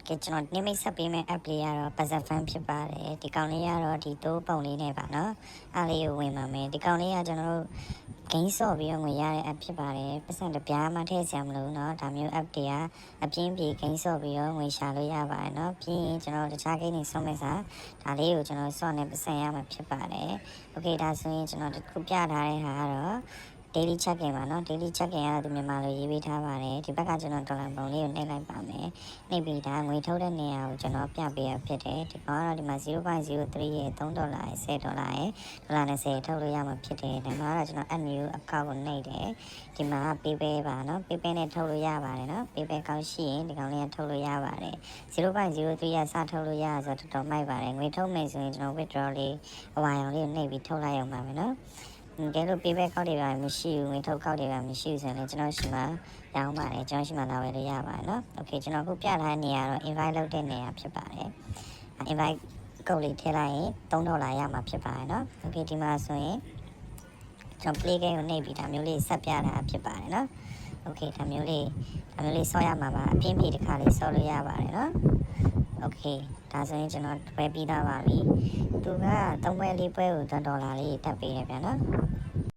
ကဲကျွန်တော်နိမိတ်ဆက်ပေးမယ့် app လေးကတော့ Puzzle Fan ဖြစ်ပါတယ်ဒီကောင်လေးကတော့ဒီတိုးပုံလေးနဲ့ပါနော်အားလေးကိုဝင်ပါမယ်ဒီကောင်လေးကကျွန်တော်တို့ game ဆော့ပြီးတော့ငွေရတဲ့ app ဖြစ်ပါတယ်ပတ်စံတစ်ပြားမှထည့်ဆရာမလို့เนาะဒါမျိုး app တွေကအပြင်းပြေ game ဆော့ပြီးတော့ငွေရှာလို့ရပါတယ်เนาะပြီးရင်ကျွန်တော်တခြား game တွေဆော့မဲ့စာဒါလေးကိုကျွန်တော်ဆော့နေပတ်စံရမှာဖြစ်ပါတယ်โอเคဒါဆိုရင်ကျွန်တော်တစ်ခုပြထားတဲ့ဟာကတော့daily check-in ပါเนาะ daily check-in ကသူမြန်မာလိုရေးပေးထားပါတယ်ဒီဘက်ကကျွန်တော်ဒေါ်လာပုံလေးကိုနှိပ်လိုက်ပါမယ်နှိပ်ပြီးဒါငွေထုတ်တဲ့နေရာကိုကျွန်တော်ပြပေးရဖြစ်တယ်ဒီကောင်ကတော့ဒီမှာ 0.03 ရဲ့$3ရဲ့$10ရဲ့$20ထုတ်လို့ရမှာဖြစ်တယ်ဒါမှတော့ကျွန်တော် add new account ကိုနှိပ်တယ်ဒီမှာ PayPal ပါเนาะ PayPal နဲ့ထုတ်လို့ရပါတယ်เนาะ PayPal ကောင်းရှိရင်ဒီကောင်လေးကထုတ်လို့ရပါတယ် 0.03 ရဲ့စထုတ်လို့ရဆိုတော့တော်တော်မိုက်ပါတယ်ငွေထုတ်မယ်ဆိုရင်ကျွန်တော် withdraw လေးအဝါရောင်လေးကိုနှိပ်ပြီးထုတ်လိုက်အောင်ပါမယ်เนาะကဲလို့ payback ကောက်တွေပါမရှိဘူးငွေထုတ်ကောက်တွေပါမရှိဘူးဆိုရင်ကျွန်တော်ရှိမှရောင်းပါတယ်ကျွန်တော်ရှိမှလာဝယ်လို့ရပါတယ်เนาะ okay ကျွန်တော်ခုပြထားတဲ့နေရာတော့ invite လုပ်တဲ့နေရာဖြစ်ပါတယ် invite ကုတ်လေးထည့်လိုက်ရင်$3ရမှာဖြစ်ပါတယ်เนาะ okay ဒီမှာဆိုရင်ကျွန်တော် play game ကိုနှိပ်ပြီးဒါမျိုးလေးဆက်ပြတာဖြစ်ပါတယ်เนาะ okay ဒါမျိုးလေးဆော့ရမှာပါအပြင်းပြေတစ်ခါလေးဆော့လို့ရပါတယ်เนาะokay ဒါဆိုရင်ကျွန်တော်တွဲပြီးသားပါပြီသူက3ပွဲ4ပွဲကို$1လေးတက်ပေးတယ်ဗျာနော်